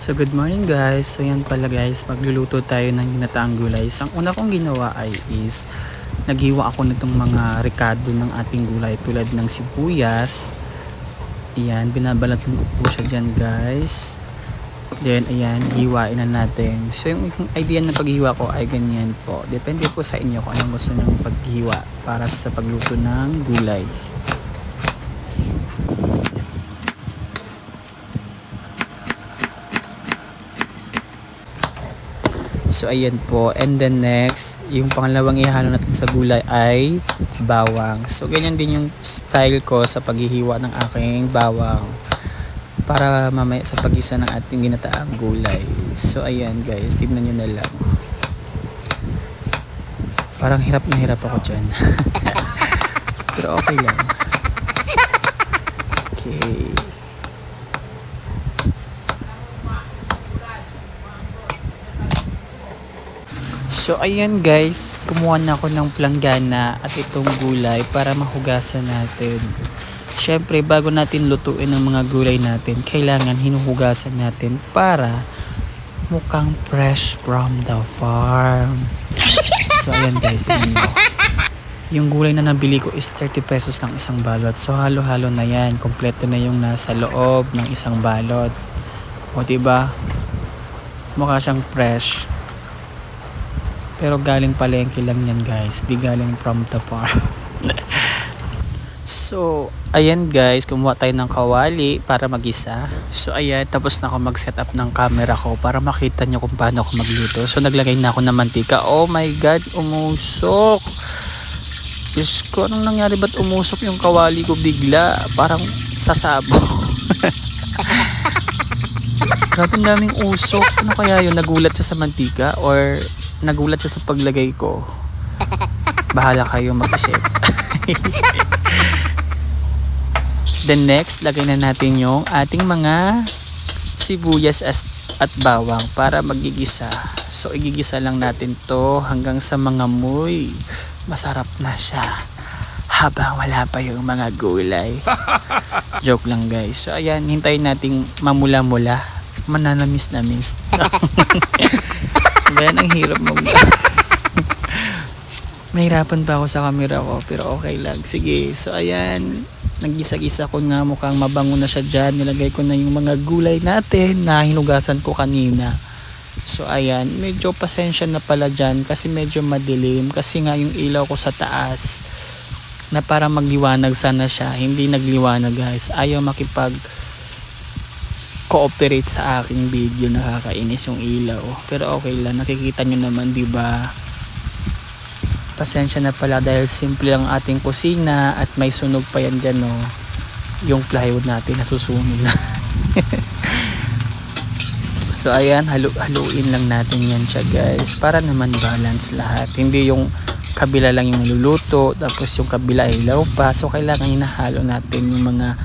So good morning guys. So yan pala guys, magluluto tayo ng ginataang gulay. So, ang una kong ginawa is naghiwa ako nitong mga rekado ng ating gulay tulad ng sibuyas. Ayan, binabalatan ko po siya dyan guys. Then ayan, hiwain na natin. So yung idea ng paghiwa ko ay ganyan po. Depende po sa inyo kung anong gusto ng paghiwa para sa pagluto ng gulay. So ayan po, and then next, yung pangalawang ihalo natin sa gulay ay bawang. So ganyan din yung style ko sa paghihiwa ng aking bawang para mamaya sa pag-isa ng ating ginataang gulay. So ayan guys, tignan nyo na lang. Parang hirap na hirap ako dyan. Pero okay lang. Okay. So ayan guys, kumuha na ako ng planggana at itong gulay para mahugasan natin. Syempre bago natin lutuin ang mga gulay natin, kailangan hinuhugasan natin para mukhang fresh from the farm. So ayan guys, tingnan mo. Yung gulay na nabili ko is 30 pesos lang isang balot. So halo-halo na yan, kompleto na yung nasa loob ng isang balot. O diba? Mukha siyang fresh. Pero galing palengke lang yan guys, di galing from the farm. So ayan guys, kumuha tayo ng kawali para magisa. So ayan, tapos na ako mag set up ng camera ko para makita nyo kung paano ako magluto. So naglagay na ako ng mantika. Oh my god, umusok. Diyos ko, anong nangyari, ba't umusok yung kawali ko bigla? Parang sasabo. So, grabe daming usok. Ano kaya yun? Nagulat siya sa mantika or nagulat siya sa paglagay ko? Bahala kayo mag-isip. Then next, lagay na natin yung ating mga sibuyas at bawang para magigisa. So igigisa lang natin to hanggang sa mga muy. Masarap na siya habang wala pa yung mga gulay. Joke lang guys. So ayan, hintayin nating mamula-mula. Mananamis-namis. Ayan, ang hirap Nahirapan pa ako sa camera ko, pero okay lang. Sige, so ayan, naggisa-gisa ko nga, mukhang mabango na siya dyan. Nilagay ko na yung mga gulay natin na hinugasan ko kanina. So ayan, medyo pasensya na pala dyan kasi medyo madilim. Kasi nga yung ilaw ko sa taas na para magliwanag sana siya, hindi nagliwanag guys. Ayaw makipag cooperate sa aking video, nakakainis yung ilaw. Pero okay lang, nakikita nyo naman, diba? Pasensya na pala dahil simple lang ating kusina at may sunog pa yan dyan, no? Yung plywood natin nasusunog na. So ayan, haluin lang natin yan siya guys para naman balance lahat. Hindi yung kabila lang yung niluluto tapos yung kabila ay ilaw pa. So kailangan hinahalo natin yung mga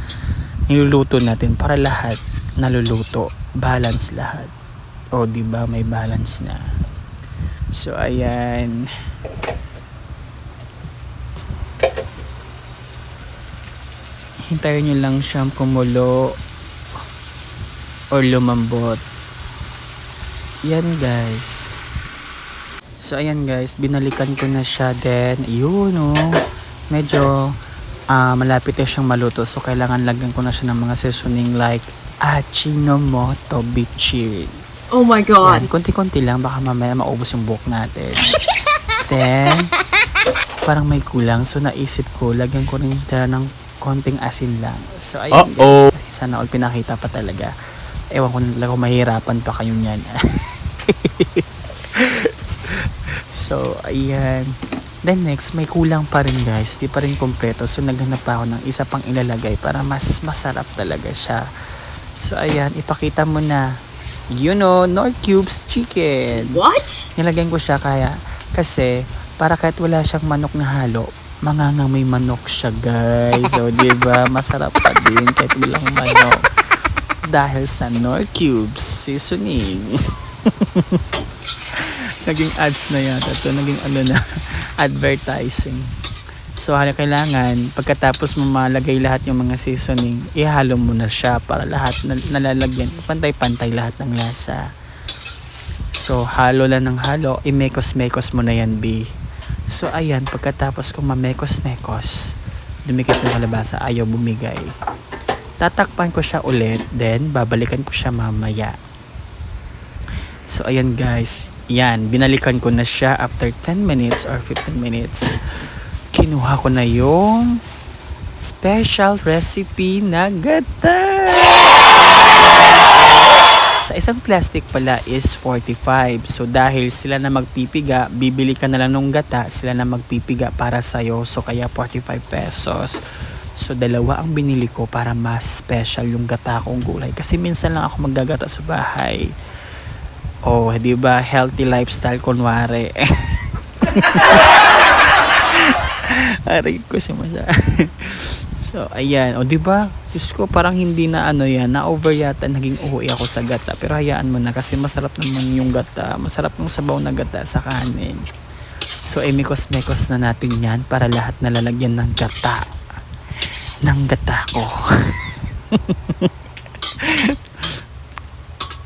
niluluto natin para lahat naluluto, balance lahat. O diba, may balance na. So ayan, hintayin nyo lang siyang kumulo or lumambot. Yan guys. So ayan guys, binalikan ko na siya, then yun medyo malapit na siyang maluto. So kailangan lagyan ko na siya ng mga seasoning like Ajinomoto Bichir. Oh my god. Yan, konti-konti lang, baka mamaya maubos yung buhok natin. Then parang may kulang, so naisip ko lagyan ko rin siya ng konting asin lang. So ayan guys, sana all pinakita pa talaga. Ewan ko na talaga kung mahirapan pa kayo niyan. So ayan, then next may kulang pa rin guys, di pa rin kompleto. So naghanap pa ako ng isa pang ilalagay para mas masarap talaga siya. So ayan, ipakita mo na, Knorr Cubes chicken. What? Nilagyan ko siya kasi para kahit wala siyang manok na halo, mangangamoy manok siya guys. So diba, masarap pa din kahit walang manok dahil sa Knorr Cubes seasoning. Naging ads na yata to, naging advertising. So kailangan pagkatapos mo malagay lahat yung mga seasoning, ihalo mo na siya para lahat nalalagyan, pantay-pantay lahat ng lasa. So halo lang ng halo, imekos-mekos mo na yan, B. So ayan, pagkatapos kong mamekos-mekos, dumikit ng kalabasa, ayaw bumigay. Tatakpan ko siya ulit, then babalikan ko siya mamaya. So ayan guys, yan, binalikan ko na siya after 10 minutes or 15 minutes. Kinuha ko na yung special recipe na gata. Sa isang plastic pala is 45. So dahil sila na magpipiga, bibili ka na lang ng gata, sila na magpipiga para sa'yo. So kaya 45 pesos. So dalawa ang binili ko para mas special yung gata kong gulay. Kasi minsan lang ako maggagata sa bahay. Oh, di ba? Healthy lifestyle kunwari. Aray ko si Masya. So, ayan. O, diba? Diyos ko, parang hindi na yan. Na-over yata. Naging uwi ako sa gata. Pero hayaan mo na kasi masarap naman yung gata. Masarap yung sabaw na gata sa kanin. So, mikos-mekos na natin yan para lahat nalalagyan ng gata. Ng gata ko.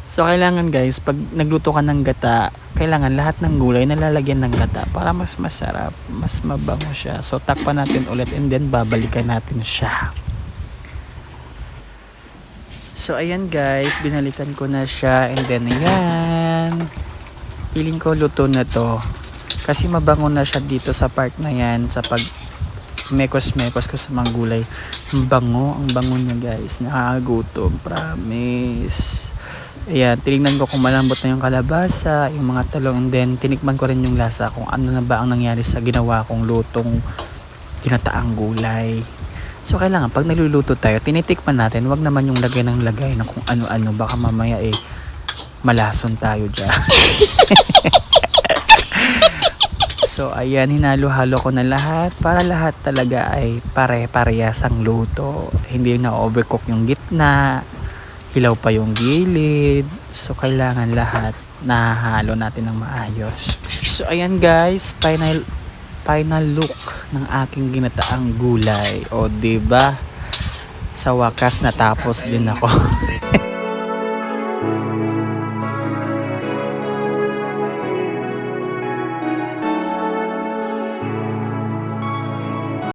So, kailangan guys, pag nagluto ka ng gata, kailangan lahat ng gulay nalalagyan ng gata para mas masarap, mas mabango siya. So, takpan natin ulit and then babalikan natin siya. So, ayan guys, binalikan ko na siya and then ayan. Feeling ko luto na to. Kasi mabango na siya dito sa part na yan, sa pag mekos-mekos ko sa mga gulay. Ang bango niya guys. Nakakagutom, promise. Ayan, tinignan ko kung malambot na yung kalabasa, yung mga talong, and then tinikman ko rin yung lasa kung ano na ba ang nangyari sa ginawa kong lutong ginataang gulay. So kailangan pag niluluto tayo, tinitikman natin, wag naman yung lagay ng kung ano-ano, baka mamaya malason tayo dyan. So ayan, hinalo-halo ko na lahat para lahat talaga ay pare-parehas ang luto. Hindi na-overcook yung gitna, hilaw pa yung gilid. So kailangan lahat nahalo natin ng maayos. So ayan guys, final look ng aking ginataang gulay. O diba? Sa wakas natapos din ako.